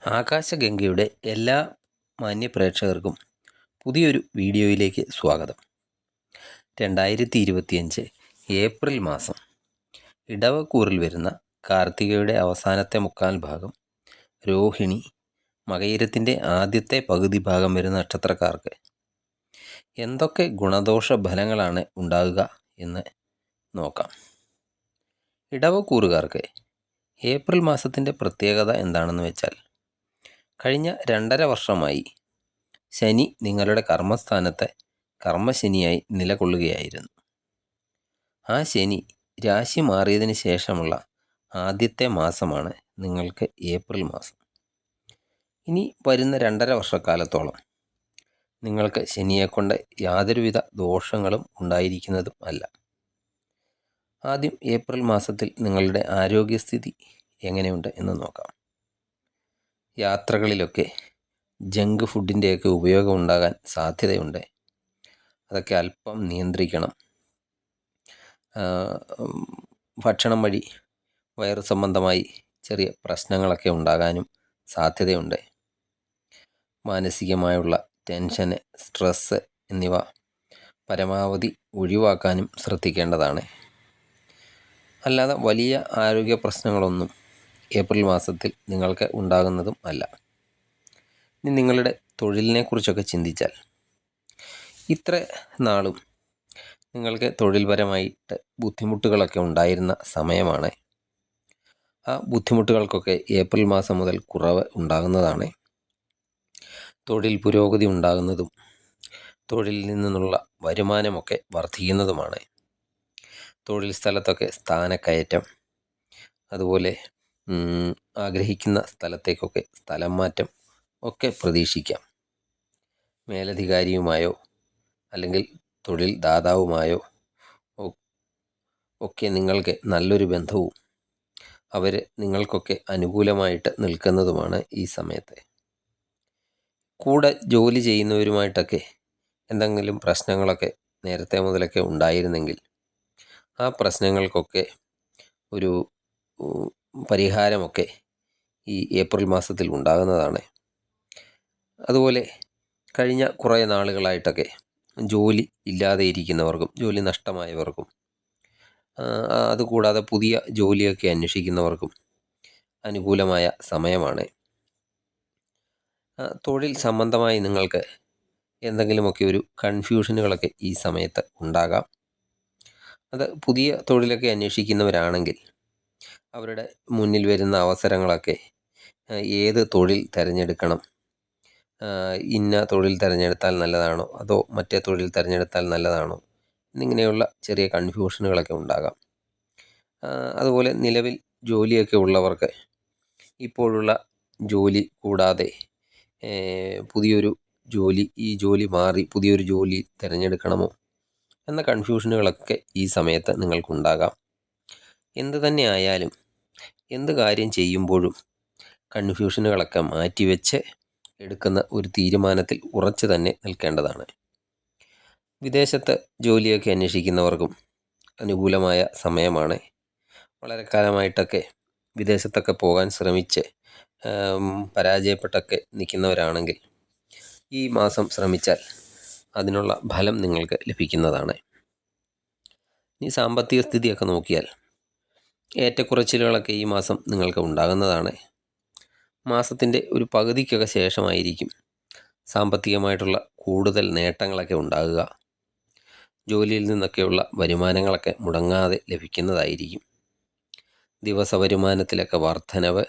ആകാശഗംഗയുടെ എല്ലാ മാന്യപ്രേക്ഷകർക്കും പുതിയൊരു വീഡിയോയിലേക്ക് സ്വാഗതം. 2025 ഏപ്രിൽ മാസം ഇടവക്കൂറിൽ വരുന്ന കാർത്തികയുടെ അവസാനത്തെ മുക്കാൽ ഭാഗം, രോഹിണി, മകയിരത്തിൻ്റെ ആദ്യത്തെ പകുതി ഭാഗം വരുന്ന നക്ഷത്രക്കാർക്ക് എന്തൊക്കെ ഗുണദോഷ ഫലങ്ങളാണ് ഉണ്ടാകുക എന്ന് നോക്കാം. ഇടവക്കൂറുകാർക്ക് ഏപ്രിൽ മാസത്തിൻ്റെ പ്രത്യേകത എന്താണെന്ന് വെച്ചാൽ, കഴിഞ്ഞ 2.5 വർഷമായി ശനി നിങ്ങളുടെ കർമ്മസ്ഥാനത്തെ കർമ്മശനിയായി നിലകൊള്ളുകയായിരുന്നു. ആ ശനി രാശി മാറിയതിന് ശേഷമുള്ള ആദ്യത്തെ മാസമാണ് നിങ്ങൾക്ക് ഏപ്രിൽ മാസം. ഇനി വരുന്ന 2.5 വർഷക്കാലത്തോളം നിങ്ങൾക്ക് ശനിയെക്കൊണ്ട് യാതൊരുവിധ ദോഷങ്ങളും ഉണ്ടായിരിക്കുന്നതും അല്ല. ആദ്യം ഏപ്രിൽ മാസത്തിൽ നിങ്ങളുടെ ആരോഗ്യസ്ഥിതി എങ്ങനെയുണ്ട് എന്ന് നോക്കാം. യാത്രകളിലൊക്കെ ജങ്ക് ഫുഡിൻ്റെയൊക്കെ ഉപയോഗം ഉണ്ടാകാൻ സാധ്യതയുണ്ട്. അതൊക്കെ അല്പം നിയന്ത്രിക്കണം. ഭക്ഷണം വഴി വയറു സംബന്ധമായി ചെറിയ പ്രശ്നങ്ങളൊക്കെ ഉണ്ടാകാനും സാധ്യതയുണ്ട്. മാനസികമായുള്ള ടെൻഷന്, സ്ട്രെസ്സ് എന്നിവ പരമാവധി ഒഴിവാക്കാനും ശ്രദ്ധിക്കേണ്ടതാണ്. അല്ലാതെ വലിയ ആരോഗ്യ പ്രശ്നങ്ങളൊന്നും ഏപ്രിൽ മാസത്തിൽ നിങ്ങൾക്ക് ഉണ്ടാകുന്നതും അല്ല. ഇനി നിങ്ങളുടെ തൊഴിലിനെ കുറിച്ചൊക്കെ ചിന്തിച്ചാൽ, ഇത്ര നാളും നിങ്ങൾക്ക് തൊഴിൽപരമായിട്ട് ബുദ്ധിമുട്ടുകളൊക്കെ ഉണ്ടായിരുന്ന സമയമാണ്. ആ ബുദ്ധിമുട്ടുകൾക്കൊക്കെ ഏപ്രിൽ മാസം മുതൽ കുറവ് ഉണ്ടാകുന്നതാണ്. തൊഴിൽ പുരോഗതി ഉണ്ടാകുന്നതും തൊഴിലിൽ നിന്നുള്ള വരുമാനമൊക്കെ വർദ്ധിക്കുന്നതുമാണ്. തൊഴിൽ സ്ഥലത്തൊക്കെ സ്ഥാനക്കയറ്റം, അതുപോലെ ആഗ്രഹിക്കുന്ന സ്ഥലത്തേക്കൊക്കെ സ്ഥലം മാറ്റം ഒക്കെ പ്രതീക്ഷിക്കാം. മേലധികാരിയുമായോ അല്ലെങ്കിൽ തൊഴിൽ ദാതാവുമായോ ഒക്കെ നിങ്ങൾക്ക് നല്ലൊരു ബന്ധവും അവർ നിങ്ങൾക്കൊക്കെ അനുകൂലമായിട്ട് നിൽക്കുന്നതുമാണ് ഈ സമയത്ത്. കൂടെ ജോലി ചെയ്യുന്നവരുമായിട്ടൊക്കെ എന്തെങ്കിലും പ്രശ്നങ്ങളൊക്കെ നേരത്തെ മുതലൊക്കെ ഉണ്ടായിരുന്നെങ്കിൽ ആ പ്രശ്നങ്ങൾക്കൊക്കെ ഒരു പരിഹാരമൊക്കെ ഈ ഏപ്രിൽ മാസത്തിൽ ഉണ്ടാകുന്നതാണ്. അതുപോലെ കഴിഞ്ഞ കുറേ നാളുകളായിട്ടൊക്കെ ജോലി ഇല്ലാതെ ഇരിക്കുന്നവർക്കും ജോലി നഷ്ടമായവർക്കും, അതുകൂടാതെ പുതിയ ജോലിയൊക്കെ അന്വേഷിക്കുന്നവർക്കും അനുകൂലമായ സമയമാണ്. തൊഴിൽ സംബന്ധമായി നിങ്ങൾക്ക് എന്തെങ്കിലുമൊക്കെ ഒരു കൺഫ്യൂഷനുകളൊക്കെ ഈ സമയത്ത് ഉണ്ടാകാം. അത് പുതിയ തൊഴിലൊക്കെ അന്വേഷിക്കുന്നവരാണെങ്കിൽ അവരുടെ മുന്നിൽ വരുന്ന അവസരങ്ങളൊക്കെ ഏത് തൊഴിൽ തിരഞ്ഞെടുക്കണം, ഇന്ന തൊഴിൽ തിരഞ്ഞെടുത്താൽ നല്ലതാണോ അതോ മറ്റേ തൊഴിൽ തിരഞ്ഞെടുത്താൽ നല്ലതാണോ എന്നിങ്ങനെയുള്ള ചെറിയ കൺഫ്യൂഷനുകളൊക്കെ ഉണ്ടാകാം. അതുപോലെ നിലവിൽ ജോലിയൊക്കെ ഉള്ളവർക്ക് ഇപ്പോഴുള്ള ജോലി കൂടാതെ പുതിയൊരു ജോലി, ഈ ജോലി മാറി പുതിയൊരു ജോലി തിരഞ്ഞെടുക്കണമോ എന്ന കൺഫ്യൂഷനുകളൊക്കെ ഈ സമയത്ത് നിങ്ങൾക്കുണ്ടാകാം. എന്ത് തന്നെ ആയാലും എന്ത് കാര്യം ചെയ്യുമ്പോഴും കൺഫ്യൂഷനുകളൊക്കെ മാറ്റിവെച്ച് എടുക്കുന്ന ഒരു തീരുമാനത്തിൽ ഉറച്ചു തന്നെ നിൽക്കേണ്ടതാണ്. വിദേശത്ത് ജോലിയൊക്കെ അന്വേഷിക്കുന്നവർക്കും അനുകൂലമായ സമയമാണ്. വളരെ കാലമായിട്ടൊക്കെ വിദേശത്തൊക്കെ പോകാൻ ശ്രമിച്ച് പരാജയപ്പെട്ടൊക്കെ നിൽക്കുന്നവരാണെങ്കിൽ ഈ മാസം ശ്രമിച്ചാൽ അതിനുള്ള ഫലം നിങ്ങൾക്ക് ലഭിക്കുന്നതാണ്. ഈ സാമ്പത്തിക സ്ഥിതിയൊക്കെ നോക്കിയാൽ ഏറ്റക്കുറച്ചിലുകളൊക്കെ ഈ മാസം നിങ്ങൾക്ക് ഉണ്ടാകുന്നതാണ്. മാസത്തിൻ്റെ ഒരു പകുതിക്കൊക്കെ ശേഷമായിരിക്കും സാമ്പത്തികമായിട്ടുള്ള കൂടുതൽ നേട്ടങ്ങളൊക്കെ ഉണ്ടാകുക. ജോലിയിൽ നിന്നൊക്കെയുള്ള വരുമാനങ്ങളൊക്കെ മുടങ്ങാതെ ലഭിക്കുന്നതായിരിക്കും. ദിവസ വരുമാനത്തിലൊക്കെ വർധനവ്,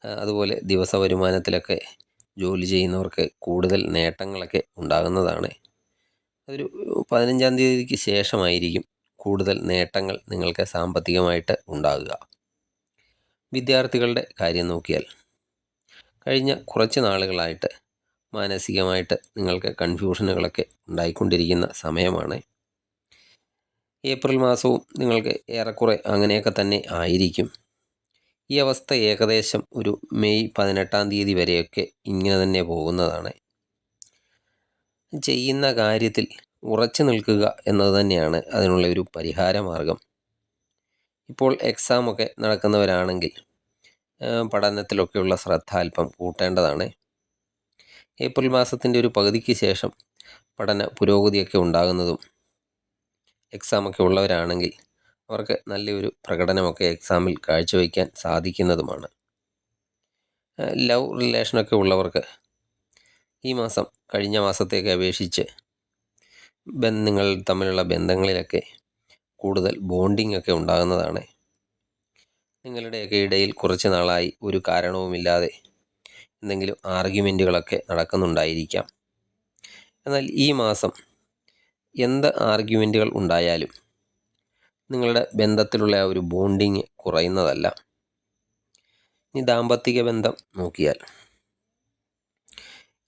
അതുപോലെ ദിവസ വരുമാനത്തിലൊക്കെ ജോലി ചെയ്യുന്നവർക്ക് കൂടുതൽ നേട്ടങ്ങളൊക്കെ ഉണ്ടാകുന്നതാണ്. അതൊരു 15-ാം തീയതിക്ക് ശേഷമായിരിക്കും കൂടുതൽ നേട്ടങ്ങൾ നിങ്ങൾക്ക് സാമ്പത്തികമായിട്ട് ഉണ്ടാകുക. വിദ്യാർത്ഥികളുടെ കാര്യം നോക്കിയാൽ കഴിഞ്ഞ കുറച്ച് നാളുകളായിട്ട് മാനസികമായിട്ട് നിങ്ങൾക്ക് കൺഫ്യൂഷനുകളൊക്കെ ഉണ്ടായിക്കൊണ്ടിരിക്കുന്ന സമയമാണ്. ഏപ്രിൽ മാസവും നിങ്ങൾക്ക് ഏറെക്കുറെ അങ്ങനെയൊക്കെ തന്നെ ആയിരിക്കും. ഈ അവസ്ഥ ഏകദേശം ഒരു മെയ് 18-ാം തീയതി വരെയൊക്കെ ഇങ്ങനെ തന്നെ പോകുന്നതാണ്. ചെയ്യുന്ന കാര്യത്തിൽ ഉറച്ചു നിൽക്കുക എന്നത് തന്നെയാണ് അതിനുള്ള ഒരു പരിഹാര മാർഗം. ഇപ്പോൾ എക്സാമൊക്കെ നടക്കുന്നവരാണെങ്കിൽ പഠനത്തിലൊക്കെയുള്ള ശ്രദ്ധ അല്പം കൂട്ടേണ്ടതാണ്. ഏപ്രിൽ മാസത്തിൻ്റെ ഒരു പകുതിക്ക് ശേഷം പഠന പുരോഗതിയൊക്കെ ഉണ്ടാകുന്നതും എക്സാമൊക്കെ ഉള്ളവരാണെങ്കിൽ അവർക്ക് നല്ലൊരു പ്രകടനമൊക്കെ എക്സാമിൽ കാഴ്ചവെക്കാൻ സാധിക്കുന്നതുമാണ്. ലവ് റിലേഷനൊക്കെ ഉള്ളവർക്ക് ഈ മാസം കഴിഞ്ഞ മാസത്തേക്ക് അപേക്ഷിച്ച് നിങ്ങൾ തമ്മിലുള്ള ബന്ധങ്ങളിലൊക്കെ കൂടുതൽ ബോണ്ടിങ് ഒക്കെ ഉണ്ടാകുന്നതാണ്. നിങ്ങളുടെയൊക്കെ ഇടയിൽ കുറച്ച് നാളായി ഒരു കാരണവുമില്ലാതെ എന്തെങ്കിലും ആർഗ്യുമെൻറ്റുകളൊക്കെ നടക്കുന്നുണ്ടായിരിക്കാം. എന്നാൽ ഈ മാസം എന്ത് ആർഗ്യുമെൻറ്റുകൾ ഉണ്ടായാലും നിങ്ങളുടെ ബന്ധത്തിലുള്ള ആ ഒരു ബോണ്ടിങ് കുറയുന്നതല്ല. ഇനി ദാമ്പത്തിക ബന്ധം നോക്കിയാൽ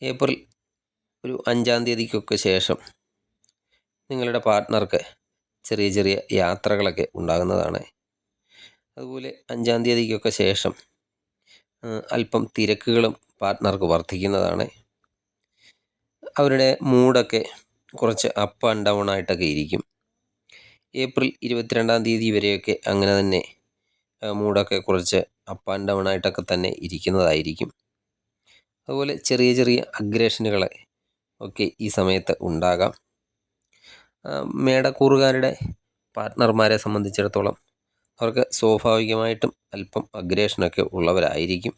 ഏപ്രിൽ ഒരു 5-ാം തീയതിക്കൊക്കെ ശേഷം നിങ്ങളുടെ പാർട്ട്ണർക്ക് ചെറിയ ചെറിയ യാത്രകളൊക്കെ ഉണ്ടാകുന്നതാണ്. അതുപോലെ 5-ാം തീയതിക്കൊക്കെ ശേഷം അല്പം തിരക്കുകളും പാർട്ട്ണർക്ക് വർദ്ധിക്കുന്നതാണ്. അവരുടെ മൂഡൊക്കെ കുറച്ച് അപ്പ് ആൻഡ് ഡൗൺ ആയിട്ടൊക്കെ ഇരിക്കും. ഏപ്രിൽ 22-ാം തീയതി വരെയൊക്കെ അങ്ങനെ തന്നെ മൂഡൊക്കെ കുറച്ച് അപ്പ് ആൻഡ് ഡൗൺ ആയിട്ടൊക്കെ തന്നെ ഇരിക്കുന്നതായിരിക്കും. അതുപോലെ ചെറിയ ചെറിയ അഗ്രഷനുകൾ ഒക്കെ ഈ സമയത്ത് ഉണ്ടാകാം. മേടക്കൂറുകാരുടെ പാർട്ട്ണർമാരെ സംബന്ധിച്ചിടത്തോളം അവർക്ക് സ്വാഭാവികമായിട്ടും അല്പം അഗ്രഷനൊക്കെ ഉള്ളവരായിരിക്കും.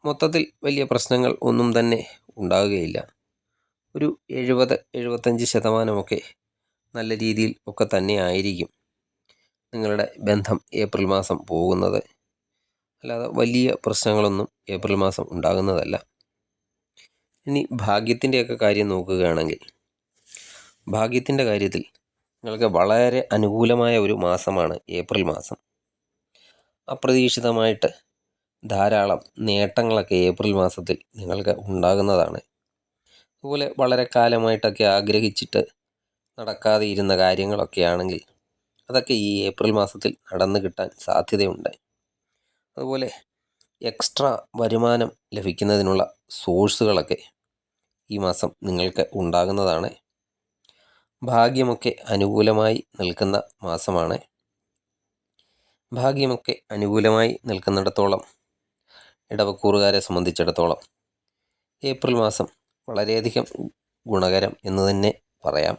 മൊത്തത്തിൽ വലിയ പ്രശ്നങ്ങൾ ഒന്നും തന്നെ ഉണ്ടാകുകയില്ല. ഒരു 70-75% നല്ല രീതിയിൽ ഒക്കെ തന്നെ ആയിരിക്കും നിങ്ങളുടെ ബന്ധം ഏപ്രിൽ മാസം പോകുന്നത്. അല്ലാതെ വലിയ പ്രശ്നങ്ങളൊന്നും ഏപ്രിൽ മാസം ഉണ്ടാകുന്നതല്ല. ഇനി ഭാഗ്യത്തിൻ്റെയൊക്കെ കാര്യം നോക്കുകയാണെങ്കിൽ ഭാഗ്യത്തിൻ്റെ കാര്യത്തിൽ നിങ്ങൾക്ക് വളരെ അനുകൂലമായ ഒരു മാസമാണ് ഏപ്രിൽ മാസം. അപ്രതീക്ഷിതമായിട്ട് ധാരാളം നേട്ടങ്ങളൊക്കെ ഏപ്രിൽ മാസത്തിൽ നിങ്ങൾക്ക് ഉണ്ടാകുന്നതാണ്. അതുപോലെ വളരെ കാലമായിട്ടൊക്കെ ആഗ്രഹിച്ചിട്ട് നടക്കാതെ ഇരുന്ന കാര്യങ്ങളൊക്കെ ആണെങ്കിൽ അതൊക്കെ ഈ ഏപ്രിൽ മാസത്തിൽ നടന്നു കിട്ടാൻ സാധ്യതയുണ്ട്. അതുപോലെ എക്സ്ട്രാ വരുമാനം ലഭിക്കുന്നതിനുള്ള സോഴ്സുകളൊക്കെ ഈ മാസം നിങ്ങൾക്ക് ഉണ്ടാകുന്നതാണ്. ഭാഗ്യമൊക്കെ അനുകൂലമായി നിൽക്കുന്ന മാസമാണ്. ഭാഗ്യമൊക്കെ അനുകൂലമായി നിൽക്കുന്നിടത്തോളം ഇടവക്കൂറുകാരെ സംബന്ധിച്ചിടത്തോളം ഏപ്രിൽ മാസം വളരെയധികം ഗുണകരം എന്ന് തന്നെ പറയാം.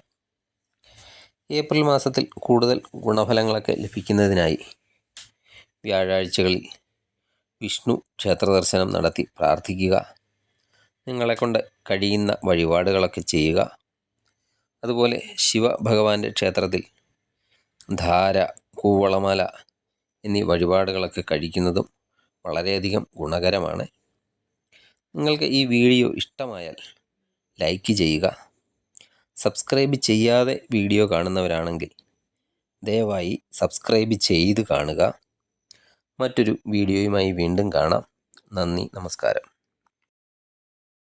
ഏപ്രിൽ മാസത്തിൽ കൂടുതൽ ഗുണഫലങ്ങളൊക്കെ ലഭിക്കുന്നതിനായി വ്യാഴാഴ്ചകളിൽ വിഷ്ണു ക്ഷേത്ര ദർശനം നടത്തി പ്രാർത്ഥിക്കുക. നിങ്ങളെക്കൊണ്ട് കഴിയുന്ന വഴിപാടുകളൊക്കെ ചെയ്യുക. അതുപോലെ ശിവഭഗവാന്റെ ക്ഷേത്രത്തിൽ ധാര, കൂവളമാല എന്നീ വഴിപാടുകളൊക്കെ കഴിക്കുന്നതും വളരെയധികം ഗുണകരമാണ്. നിങ്ങൾക്ക് ഈ വീഡിയോ ഇഷ്ടമായാൽ ലൈക്ക് ചെയ്യുക. സബ്സ്ക്രൈബ് ചെയ്യാതെ വീഡിയോ കാണുന്നവരാണെങ്കിൽ ദയവായി സബ്സ്ക്രൈബ് ചെയ്ത് കാണുക. മറ്റൊരു വീഡിയോയുമായി വീണ്ടും കാണാം. നന്ദി, നമസ്കാരം.